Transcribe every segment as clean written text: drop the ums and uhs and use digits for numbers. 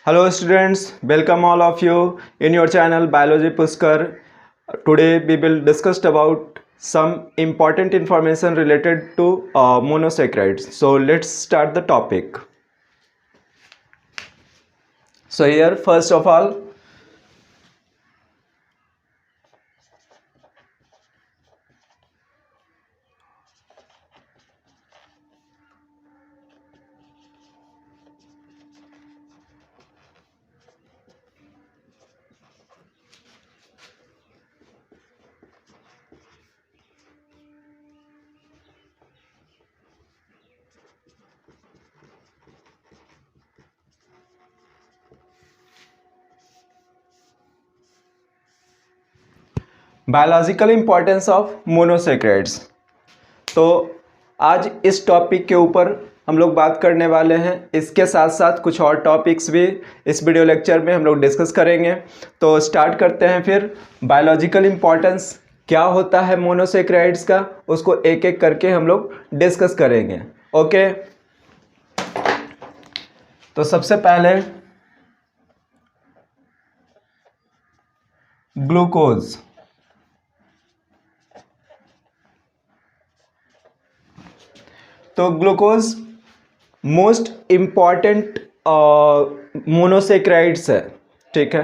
Hello students, welcome all of you in your channel Biology Puskar. Today we will discuss about some important information related to monosaccharides. So let's start the topic. So here first of all, biological importance of monosaccharides. तो आज इस topic के ऊपर हम लोग बात करने वाले हैं। इसके साथ साथ कुछ और टॉपिक्स भी इस वीडियो लेक्चर में हम लोग डिस्कस करेंगे। तो स्टार्ट करते हैं फिर। बायोलॉजिकल इम्पोर्टेंस क्या होता है मोनोसैकेराइड्स का, उसको एक एक करके हम लोग डिस्कस करेंगे। ओके, तो सबसे पहले ग्लूकोज। तो ग्लूकोज मोस्ट इम्पॉर्टेंट मोनोसैकेराइड्स है। ठीक है,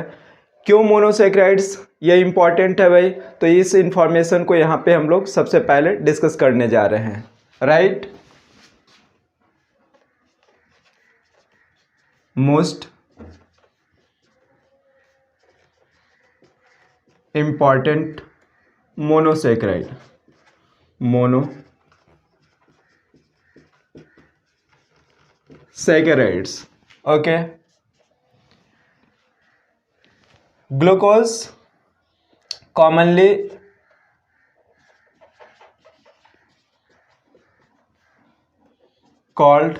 क्यों मोनोसैकेराइड्स ये इम्पॉर्टेंट है भाई? तो इस इंफॉर्मेशन को यहाँ पे हम लोग सबसे पहले डिस्कस करने जा रहे हैं। Right, most important monosaccharide, monosaccharides. Okay, glucose commonly called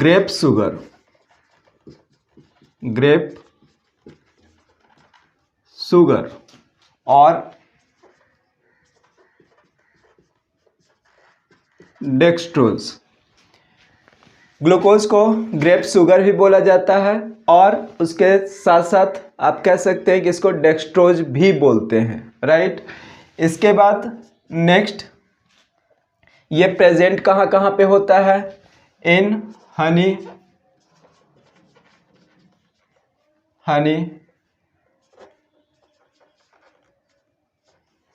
grape sugar, और डेक्सट्रोज। ग्लूकोज को ग्रेप शुगर भी बोला जाता है और उसके साथ साथ आप कह सकते हैं कि इसको डेक्सट्रोज भी बोलते हैं। राइट, इसके बाद नेक्स्ट, ये प्रेजेंट कहाँ कहाँ पे होता है? In honey,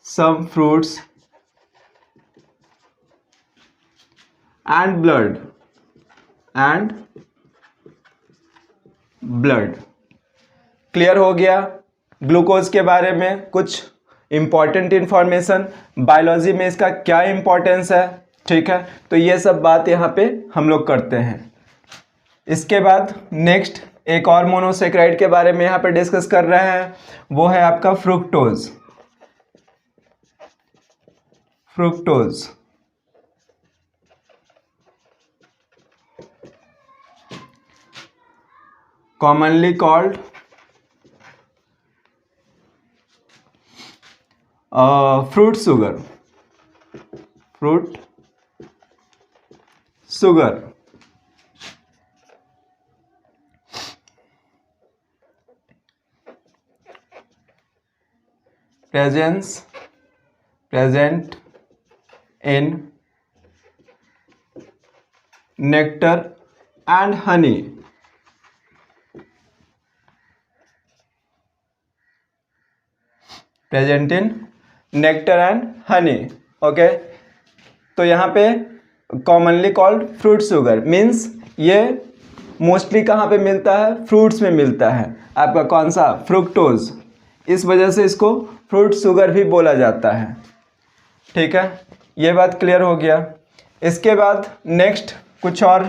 some fruits and blood, clear हो गया ग्लूकोज के बारे में कुछ इंपॉर्टेंट इंफॉर्मेशन, बायोलॉजी में इसका क्या इंपॉर्टेंस है। ठीक है, तो ये सब बात यहाँ पे हम लोग करते हैं। इसके बाद नेक्स्ट एक और मोनोसैकेराइड के बारे में यहाँ पे डिस्कस कर रहे हैं, वो है आपका fructose. commonly called fruit sugar, present in nectar and honey, okay. तो यहाँ पे commonly called fruit sugar means ये मोस्टली कहाँ पे मिलता है? फ्रूट्स में मिलता है। आपका कौन सा? फ्रुक्टोज। इस वजह से इसको फ्रूट शुगर भी बोला जाता है। ठीक है, ये बात क्लियर हो गया। इसके बाद नेक्स्ट कुछ और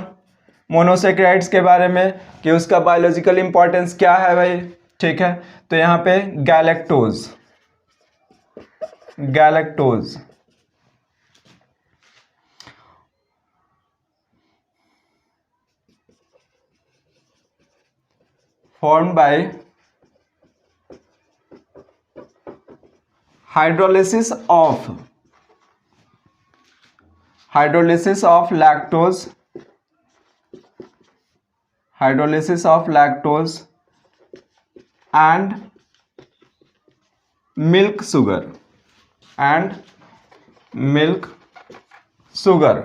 मोनोसैकेराइड्स के बारे में कि उसका बायोलॉजिकल इंपॉर्टेंस क्या है भाई। ठीक है, तो यहाँ पे galactose, formed by hydrolysis of lactose hydrolysis of lactose and milk sugar and milk sugar.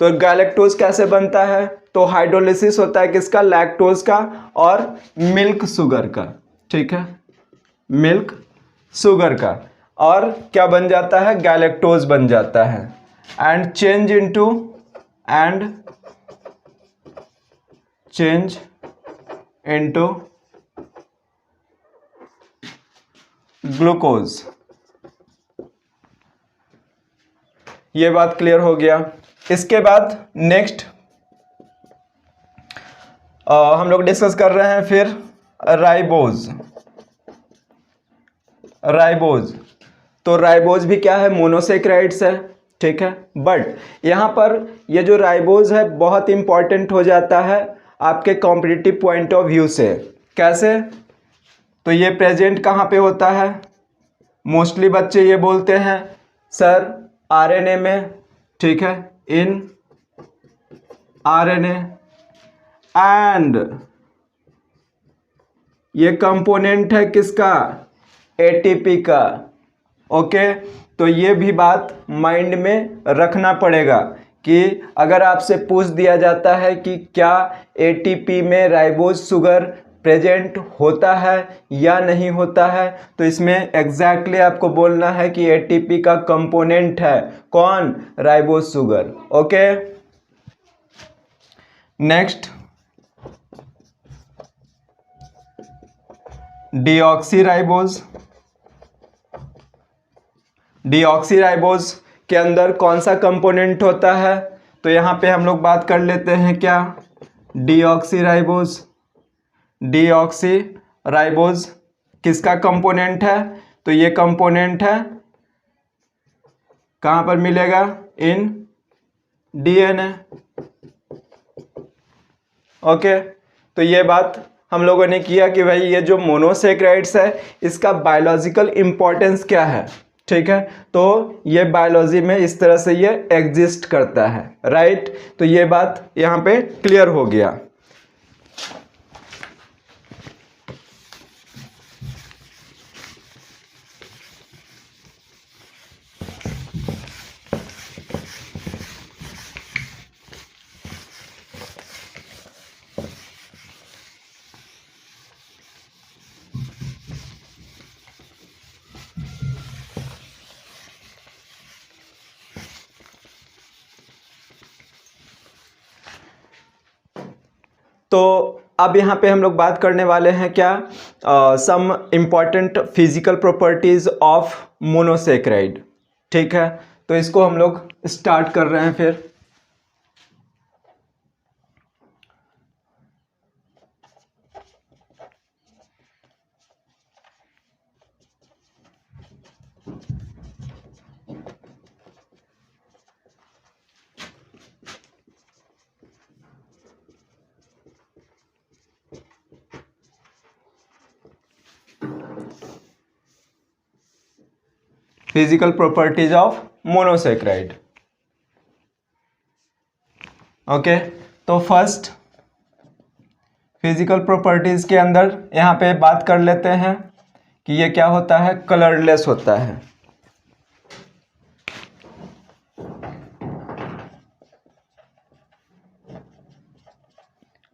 तो गैलेक्टोज कैसे बनता है? तो हाइड्रोलिसिस होता है किसका? लैक्टोज का और मिल्क शुगर का, ठीक है, मिल्क शुगर का। और क्या बन जाता है? गैलेक्टोज बन जाता है। And change into glucose. ये बात क्लियर हो गया। इसके बाद नेक्स्ट हम लोग डिस्कस कर रहे हैं फिर राइबोज। तो राइबोज भी क्या है? मोनोसेक्राइड्स है, ठीक है। बट यहाँ पर ये जो राइबोज है बहुत इंपॉर्टेंट हो जाता है आपके कॉम्पिटिटिव पॉइंट ऑफ व्यू से। कैसे? तो ये प्रेजेंट कहाँ पे होता है? मोस्टली बच्चे ये बोलते हैं सर आरएनए में, ठीक है, इन आरएनए एंड ये कंपोनेंट है किसका? एटीपी का। ओके, तो ये भी बात माइंड में रखना पड़ेगा कि अगर आपसे पूछ दिया जाता है कि क्या एटीपी में राइबोज शुगर प्रेजेंट होता है या नहीं होता है, तो इसमें एग्जैक्टली आपको बोलना है कि एटीपी का कंपोनेंट है कौन? Ribose sugar. Okay, next deoxyribose. Deoxyribose के अंदर कौन सा कंपोनेंट होता है? तो यहाँ पे हम लोग बात कर लेते हैं क्या? डीऑक्सीराइबोज। डीऑक्सीराइबोज किसका कंपोनेंट है? तो ये कंपोनेंट है, कहाँ पर मिलेगा? In DNA. ओके, तो ये बात हम लोगों ने किया कि भाई ये जो मोनोसेक्राइड्स है इसका बायोलॉजिकल इंपॉर्टेंस क्या है, ठीक है। तो ये बायोलॉजी में इस तरह से ये एग्जिस्ट करता है, राइट। तो ये बात यहाँ पे क्लियर हो गया। तो अब यहाँ पे हम लोग बात करने वाले हैं क्या? Some important physical properties of monosaccharide, ठीक है। तो इसको हम लोग स्टार्ट कर रहे हैं फिर। Physical properties of monosaccharide. Okay, तो फर्स्ट फिजिकल प्रॉपर्टीज के अंदर यहाँ पे बात कर लेते हैं कि ये क्या होता है? कलरलेस होता है।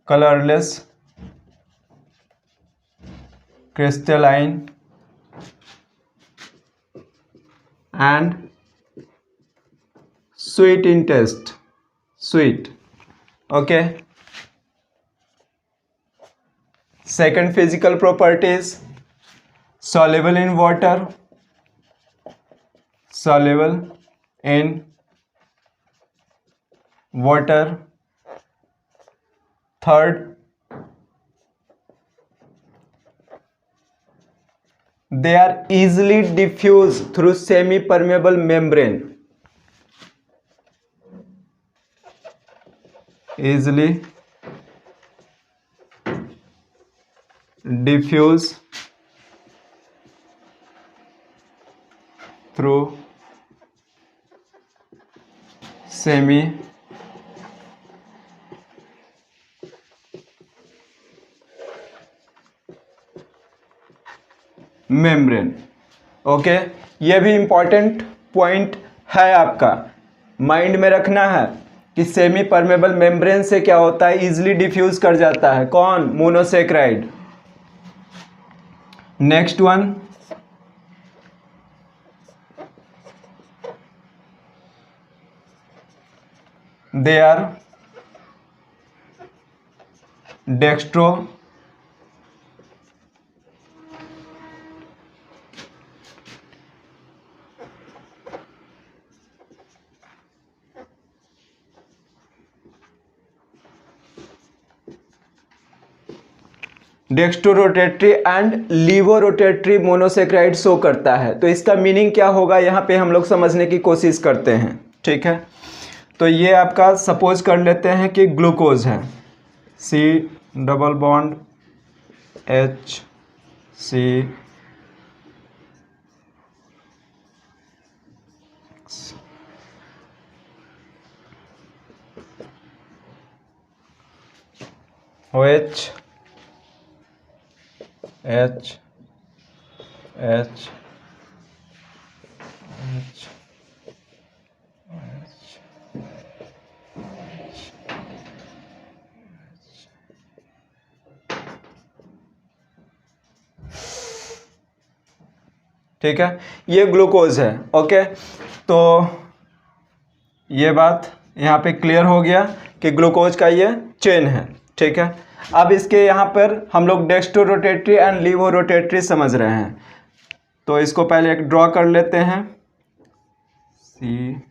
Colourless, crystalline and sweet in taste, sweet. Okay, second physical properties, soluble in water, soluble in water. Third, they are easily diffused through semi-permeable membrane. Easily diffuse through semi membrane. Okay, ये भी important point है, आपका mind में रखना है कि semi permeable membrane से क्या होता है, इजिली डिफ्यूज कर जाता है। कौन? Monosaccharide. Next one, they are dextro dextrorotatory and levorotatory monosaccharide show करता है। तो इसका मीनिंग क्या होगा यहाँ पे हम लोग समझने की कोशिश करते हैं। ठीक है, तो ये आपका सपोज कर लेते हैं कि ग्लूकोज है, C double bond H OH H H H ठीक है, ये ग्लूकोज है। ओके, तो ये बात यहाँ पे क्लियर हो गया कि ग्लूकोज का ये चेन है। ठीक है, अब इसके यहाँ पर हम लोग डेक्स्ट्रोरोटेटरी एंड लीवोरोटेटरी समझ रहे हैं, तो इसको पहले एक ड्रॉ कर लेते हैं। COH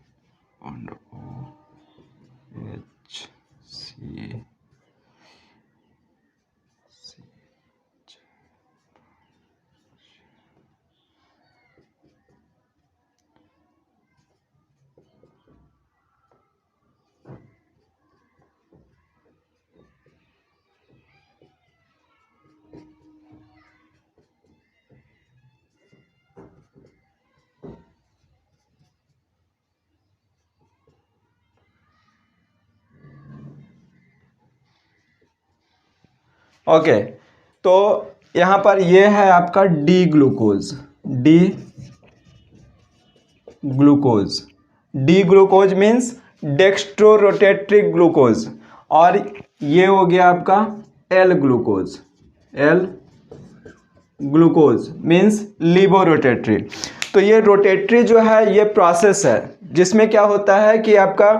ओके, तो यहाँ पर ये है आपका D glucose. D glucose, D glucose means dextrorotatory glucose, और ये हो गया आपका L glucose. L glucose means levorotatory. तो ये रोटेटरी जो है ये प्रोसेस है जिसमें क्या होता है कि आपका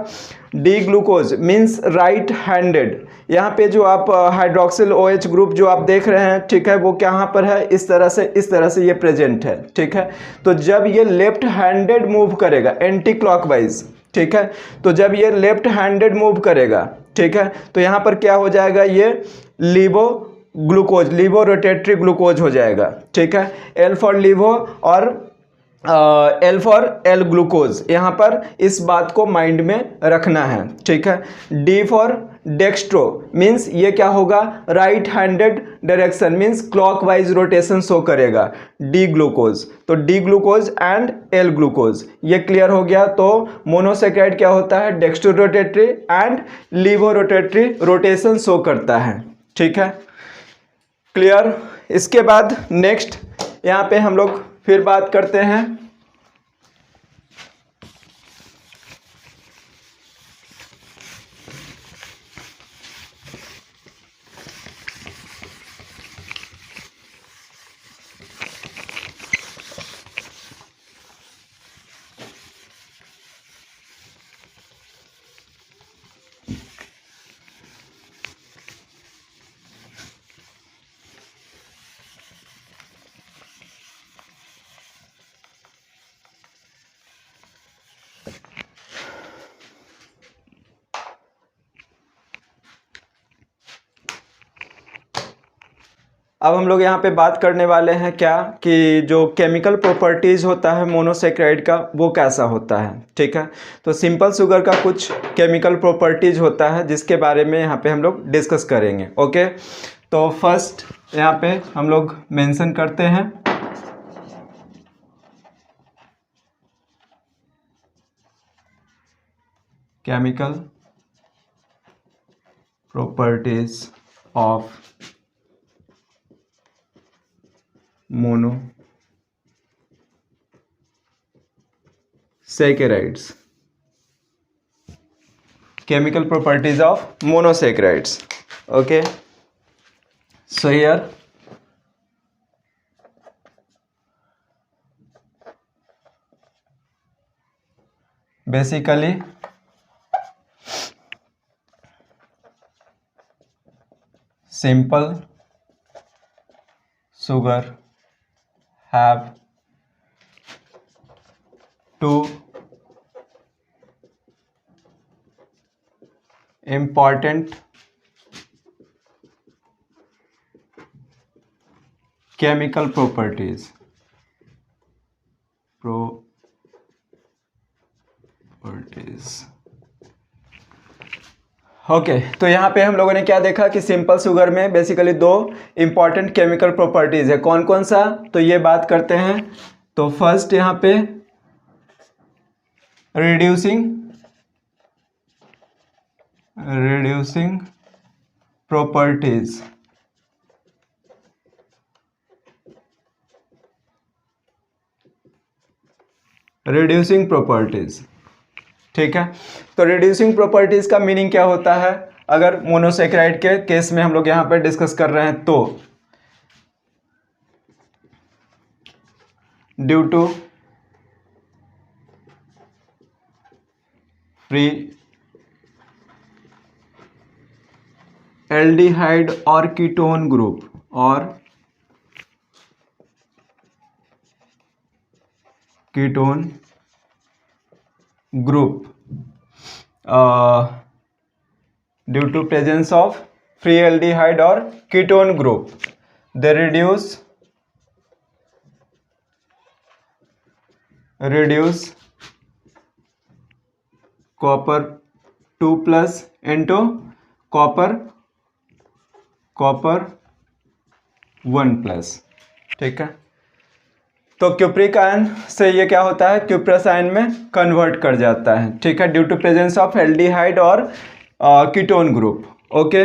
D glucose means right handed, यहाँ पे जो आप हाइड्रोक्सिल OH ग्रुप जो आप देख रहे हैं, ठीक है, वो कहाँ पर है, इस तरह से ये प्रेजेंट है। ठीक है, तो जब ये लेफ्ट हैंडेड मूव करेगा एंटी क्लॉकवाइज, ठीक है, तो जब ये लेफ्ट हैंडेड मूव करेगा, ठीक है, तो यहाँ पर क्या हो जाएगा, ये लीवो ग्लूकोज, लीवो रोटेटरी ग्लूकोज हो जाएगा। ठीक है, एल फॉर लीवो और एल फॉर एल ग्लूकोज, यहाँ पर इस बात को माइंड में रखना है। ठीक है, डी फॉर डेक्स्ट्रो मीन्स ये क्या होगा, right handed direction means clockwise rotation show करेगा डी ग्लूकोज। तो D glucose and L glucose, ये क्लियर हो गया। तो मोनोसेक्राइड क्या होता है, dextro rotatory and levo rotatory rotation show करता है। ठीक है, क्लियर। इसके बाद नेक्स्ट यहाँ पे हम लोग फिर बात करते हैं अब हम लोग यहाँ पे बात करने वाले हैं क्या कि जो केमिकल प्रॉपर्टीज़ होता है मोनोसेक्राइड का वो कैसा होता है। ठीक है, तो सिंपल शुगर का कुछ केमिकल प्रॉपर्टीज़ होता है जिसके बारे में यहाँ पे हम लोग डिस्कस करेंगे। ओके, तो फर्स्ट यहाँ पे हम लोग मेंशन करते हैं chemical properties of monosaccharide. saccharides. Chemical properties of monosaccharides. Okay, so here basically simple sugar have two important chemical properties. Okay तो यहाँ पे हम लोगों ने क्या देखा कि सिंपल शुगर में बेसिकली दो इंपॉर्टेंट केमिकल प्रॉपर्टीज है। कौन कौन सा, तो ये बात करते हैं। तो फर्स्ट यहाँ पे रिड्यूसिंग प्रॉपर्टीज, रिड्यूसिंग प्रॉपर्टीज, ठीक है। तो रिड्यूसिंग प्रॉपर्टीज का मीनिंग क्या होता है, अगर मोनोसेक्राइड के केस में हम लोग यहाँ पर डिस्कस कर रहे हैं तो ड्यू टू फ्री एल्डिहाइड और कीटोन ग्रुप और ketone group, due to presence of free aldehyde और ketone group, they reduce copper 2+ into copper 1+, ठीक है। तो क्यूप्रिक आयन से ये क्या होता है, क्यूप्रस आयन में कन्वर्ट कर जाता है, ठीक है, due to presence of aldehyde और कीटोन ग्रुप। ओके,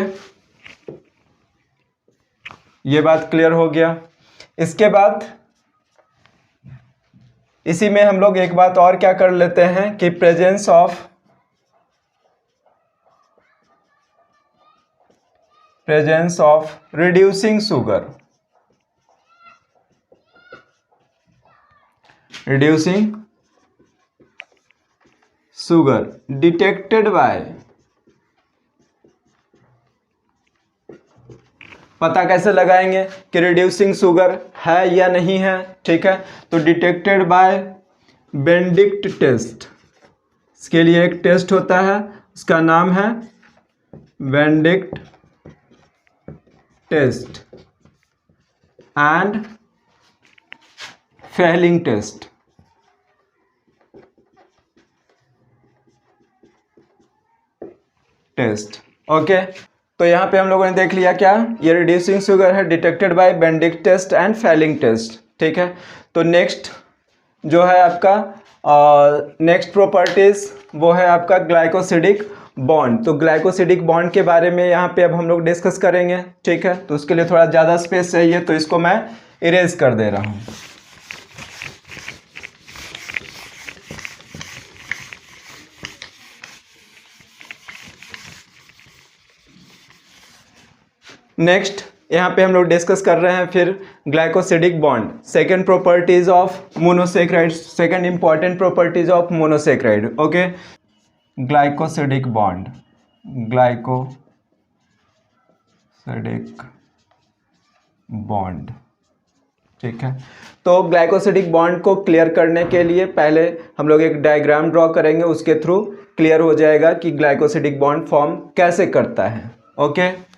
ये बात क्लियर हो गया। इसके बाद इसी में हम लोग एक बात और क्या कर लेते हैं कि presence of reducing sugar detected by, पता कैसे लगाएंगे कि रिड्यूसिंग शुगर है या नहीं है, ठीक है। तो डिटेक्टेड बाय बेनेडिक्ट टेस्ट, इसके लिए एक टेस्ट होता है, उसका नाम है Benedict test and Fehling test. Okay, तो यहाँ पे हम लोगों ने देख लिया क्या, ये रिड्यूसिंग शुगर है, detected by Benedict test and Fehling test, ठीक है। तो नेक्स्ट जो है आपका नेक्स्ट प्रॉपर्टीज वो है आपका ग्लाइकोसिडिक बॉन्ड। तो ग्लाइकोसिडिक बॉन्ड के बारे में यहाँ पे अब हम लोग डिस्कस करेंगे, ठीक है। तो उसके लिए थोड़ा ज़्यादा स्पेस चाहिए, तो इसको मैं इरेज कर दे रहा हूँ। नेक्स्ट यहाँ पे हम लोग डिस्कस कर रहे हैं फिर glycosidic bond, second properties of monosaccharide, second important properties of monosaccharide. Okay, glycosidic bond, ठीक है। तो ग्लाइकोसिडिक बॉन्ड को क्लियर करने के लिए पहले हम लोग एक डायग्राम ड्रॉ करेंगे, उसके थ्रू क्लियर हो जाएगा कि ग्लाइकोसिडिक बॉन्ड फॉर्म कैसे करता है। ओके,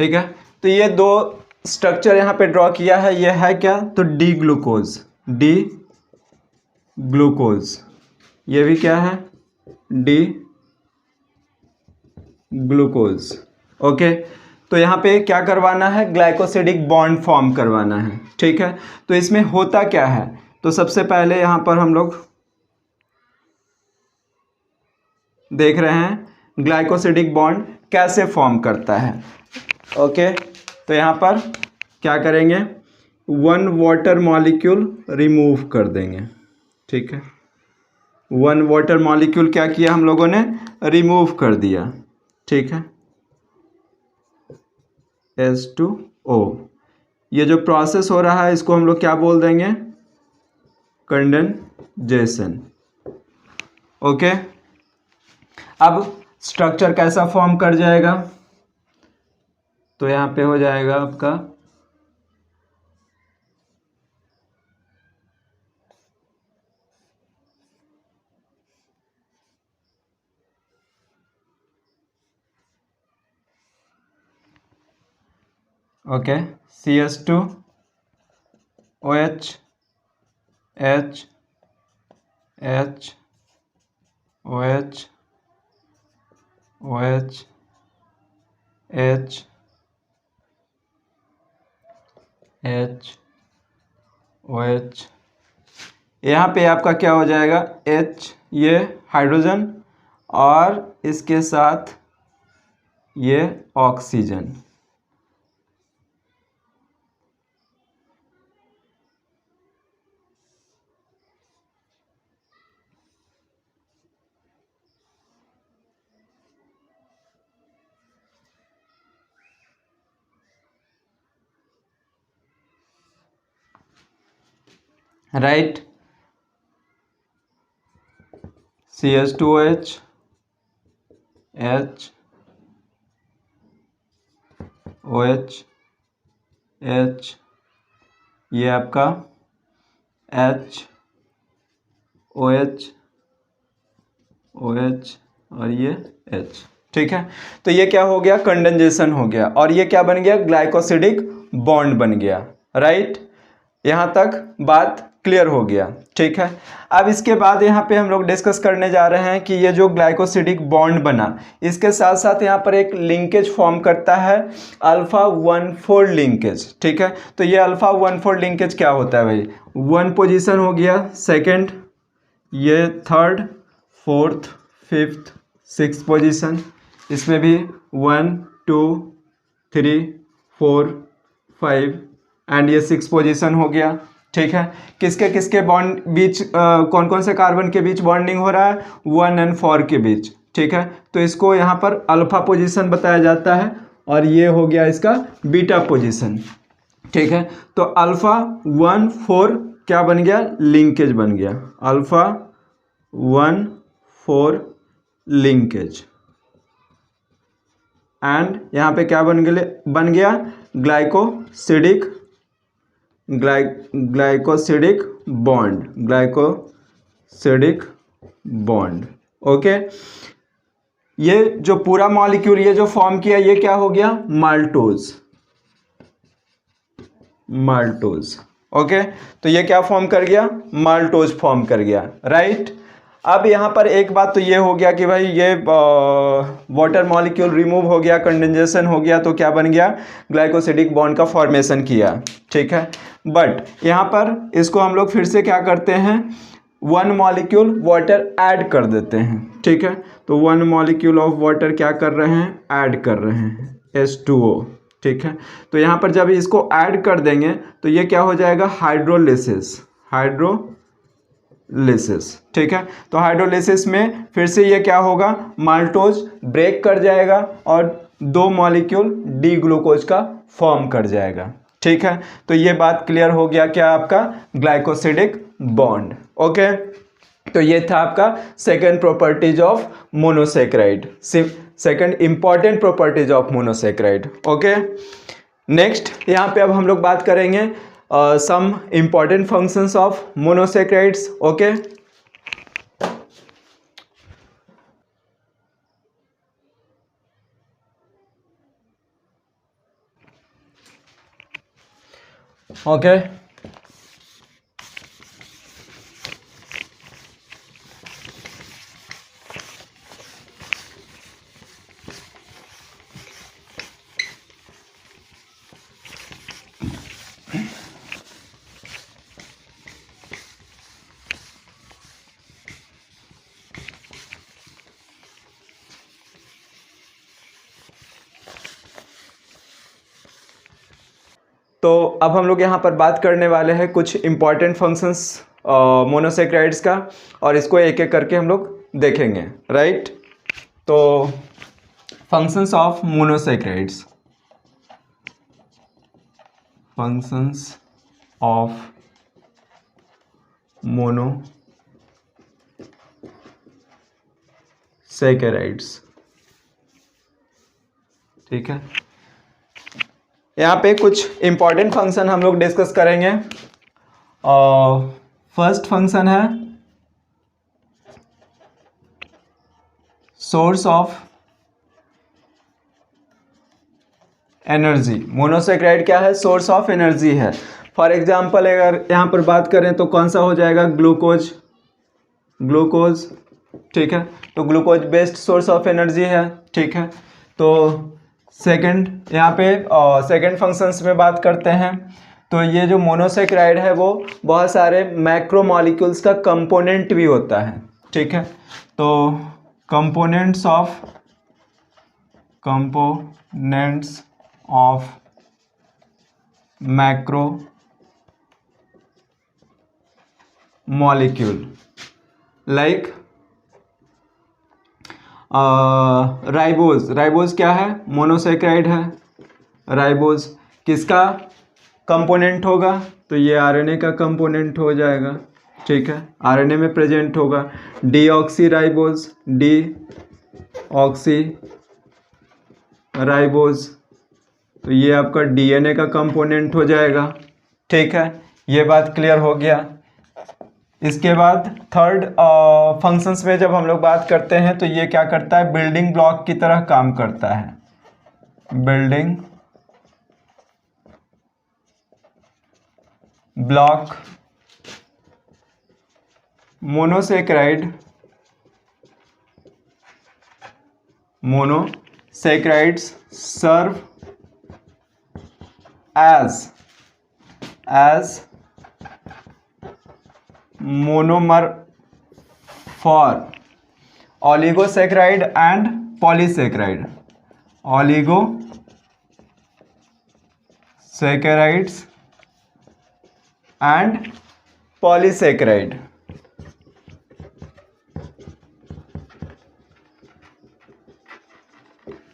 ठीक है। तो ये दो स्ट्रक्चर यहाँ पे ड्रॉ किया है, ये है क्या, तो डी ग्लूकोज, डी ग्लूकोज, ये भी क्या है, डी ग्लूकोज। ओके, तो यहाँ पे क्या करवाना है, ग्लाइकोसिडिक बॉन्ड फॉर्म करवाना है। ठीक है, तो इसमें होता क्या है, तो सबसे पहले यहाँ पर हम लोग देख रहे हैं ग्लाइकोसिडिक बॉन्ड कैसे फॉर्म करता है। ओके, तो यहाँ पर क्या करेंगे, वन वाटर मॉलिक्यूल रिमूव कर देंगे। ठीक है, वन वाटर मॉलिक्यूल क्या किया हम लोगों ने, रिमूव कर दिया। ठीक है, H2O, ये जो प्रोसेस हो रहा है इसको हम लोग क्या बोल देंगे, कंडेंसेशन। ओके, अब स्ट्रक्चर कैसा फॉर्म कर जाएगा, तो यहाँ पे हो जाएगा आपका okay, CH2OH H H OH OH H H OH, यहाँ पे आपका क्या हो जाएगा, H, ये हाइड्रोजन और इसके साथ ये oxygen. Right, CH2OH H OH H, ये आपका H OH OH और ये H। ठीक है, तो ये क्या हो गया, कंडेंसेशन हो गया और ये क्या बन गया, ग्लाइकोसिडिक बॉन्ड बन गया। राइट, यहाँ तक बात क्लियर हो गया। ठीक है, अब इसके बाद यहाँ पे हम लोग डिस्कस करने जा रहे हैं कि ये जो ग्लाइकोसिडिक बॉन्ड बना, इसके साथ साथ यहाँ पर एक लिंकेज फॉर्म करता है, अल्फा 1,4 लिंकेज। ठीक है, तो ये अल्फा 1,4 लिंकेज क्या होता है भाई, 1 पोजीशन हो गया, सेकंड, ये third, fourth, fifth, six position, इसमें भी 1 2 3 4 5 एंड ये 6 पोजीशन हो गया। ठीक है, किसके किसके बॉन्ड बीच कौन कौन से कार्बन के बीच बॉन्डिंग हो रहा है, 1 और 4 के बीच। ठीक है, तो इसको यहाँ पर अल्फा पोजीशन बताया जाता है और ये हो गया इसका बीटा पोजीशन। ठीक है, तो अल्फा 1 4 क्या बन गया, लिंकेज बन गया, अल्फा 1 4 लिंकेज एंड यहाँ पे क्या बन गया ग्लाइकोसिडिक ग्लाइकोसिडिक बॉन्ड। ओके, ये जो पूरा मॉलिक्यूल ये जो फॉर्म किया ये क्या हो गया, माल्टोज। ओके, तो ये क्या फॉर्म कर गया, माल्टोज फॉर्म कर गया। राइट, अब यहाँ पर एक बात तो ये हो गया कि भाई ये वाटर मॉलिक्यूल रिमूव हो गया, कंडेंसेशन हो गया, तो क्या बन गया, ग्लाइकोसिडिक बॉन्ड का फॉर्मेशन किया। ठीक है, बट यहाँ पर इसको हम लोग फिर से क्या करते हैं, 1 मॉलिक्यूल वाटर ऐड कर देते हैं। ठीक है, तो 1 मॉलिक्यूल ऑफ वाटर क्या कर रहे हैं, ऐड कर रहे हैं, H2O। ठीक है, तो यहाँ पर जब इसको ऐड कर देंगे तो ये क्या हो जाएगा, हाइड्रोलिसिस। ठीक है, तो हाइड्रोलिसिस में फिर से ये क्या होगा, माल्टोज ब्रेक कर जाएगा और 2 मॉलिक्यूल डी ग्लूकोज का फॉर्म कर जाएगा। ठीक है, तो ये बात क्लियर हो गया क्या, आपका ग्लाइकोसिडिक बॉन्ड। ओके, तो ये था आपका second properties of monosaccharide, second important properties of monosaccharide. Okay, next यहाँ पे अब हम लोग बात करेंगे some important functions of monosaccharides. Okay, okay. तो अब हम लोग यहाँ पर बात करने वाले हैं कुछ इम्पॉर्टेंट फंक्शंस मोनोसेक्राइड्स का, और इसको एक एक करके हम लोग देखेंगे, राइट। तो functions of monosaccharides, functions of monosaccharides, ठीक है। यहाँ पे कुछ इम्पॉर्टेंट फंक्शन हम लोग डिस्कस करेंगे। फर्स्ट फंक्शन है सोर्स ऑफ एनर्जी। मोनोसेक्राइड क्या है? सोर्स ऑफ एनर्जी है। फॉर एग्जांपल अगर यहाँ पर बात करें तो कौन सा हो जाएगा? ग्लूकोज, ग्लूकोज, ठीक है। तो glucose best source of energy है, ठीक है। तो सेकंड, यहाँ पे सेकंड फंक्शंस में बात करते हैं तो ये जो मोनोसेक्राइड है वो बहुत सारे मैक्रो मॉलिक्यूल्स का कंपोनेंट भी होता है, ठीक है। तो components of macro molecule like ribose. Ribose क्या है? मोनोसेक्राइड है। राइबोज किसका कंपोनेंट होगा? तो ये आरएनए का कंपोनेंट हो जाएगा, ठीक है। आरएनए में प्रेजेंट होगा। डीऑक्सी राइबोज, डीऑक्सी राइबोज, तो ये आपका डीएनए का कंपोनेंट हो जाएगा, ठीक है। ये बात क्लियर हो गया। इसके बाद थर्ड फंक्शंस में जब हम लोग बात करते हैं तो ये क्या करता है? बिल्डिंग ब्लॉक की तरह काम करता है। Building block. Monosaccharides serve as monomer for oligosaccharide and polysaccharide. Oligosaccharides and polysaccharide.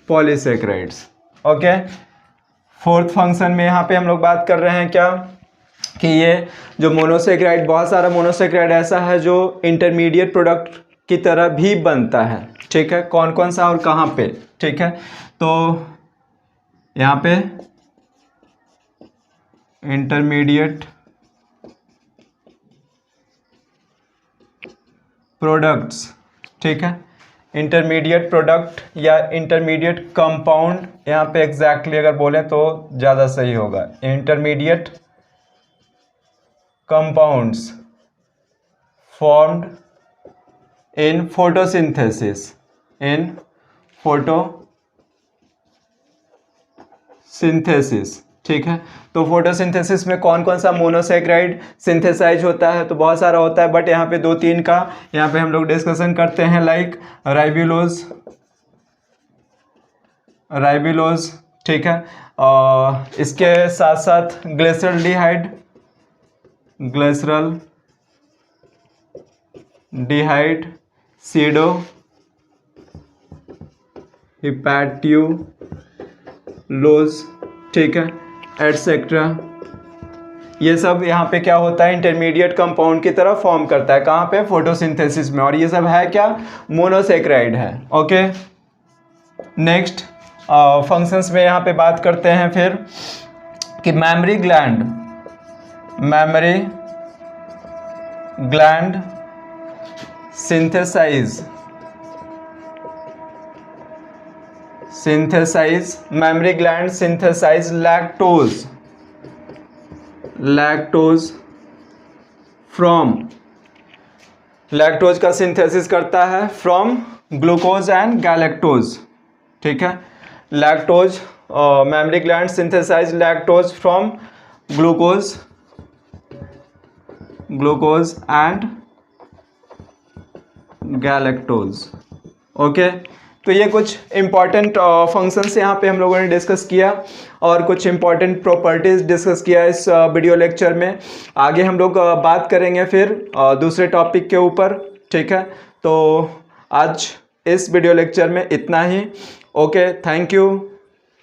Polysaccharides, okay. Fourth function में यहाँ पे हम लोग बात कर रहे हैं क्या कि ये जो मोनोसेक्राइड, बहुत सारा मोनोसेक्राइड ऐसा है जो इंटरमीडिएट प्रोडक्ट की तरह भी बनता है, ठीक है। कौन कौन सा और कहाँ पे, ठीक है। तो यहाँ पे इंटरमीडिएट प्रोडक्ट्स, ठीक है। इंटरमीडिएट प्रोडक्ट या इंटरमीडिएट कंपाउंड, यहाँ पे एग्जैक्टली अगर बोलें तो ज़्यादा सही होगा। Intermediate compounds formed in photosynthesis, ठीक है। तो फोटोसिंथेसिस में कौन कौन सा मोनोसेक्राइड सिंथेसाइज होता है? तो बहुत सारा होता है, बट यहाँ पे दो तीन का यहाँ पे हम लोग डिस्कशन करते हैं, लाइक राइबिलोज, ठीक है। इसके साथ साथ ग्लिसरल्डिहाइड, सीडो, हिपैटियोलोज, ठीक है, एटसेट्रा। ये सब यहाँ पे क्या होता है? इंटरमीडिएट कंपाउंड की तरह फॉर्म करता है। कहाँ पे? फोटोसिंथेसिस में। और ये सब है क्या? मोनोसेक्राइड है, ओके। नेक्स्ट फंक्शंस में यहाँ पे बात करते हैं फिर कि mammary gland synthesize lactose lactose from, lactose का सिंथेसिस करता है फ्रॉम ग्लूकोज एंड गैलेक्टोज, ठीक है। Lactose mammary gland synthesize lactose from glucose and galactose. Okay, तो ये कुछ इंपॉर्टेंट फंक्शंस यहाँ पे हम लोगों ने डिस्कस किया और कुछ इंपॉर्टेंट प्रॉपर्टीज डिस्कस किया इस वीडियो लेक्चर में। आगे हम लोग बात करेंगे फिर दूसरे टॉपिक के ऊपर, ठीक है। तो आज इस वीडियो लेक्चर में इतना ही। Okay, thank you.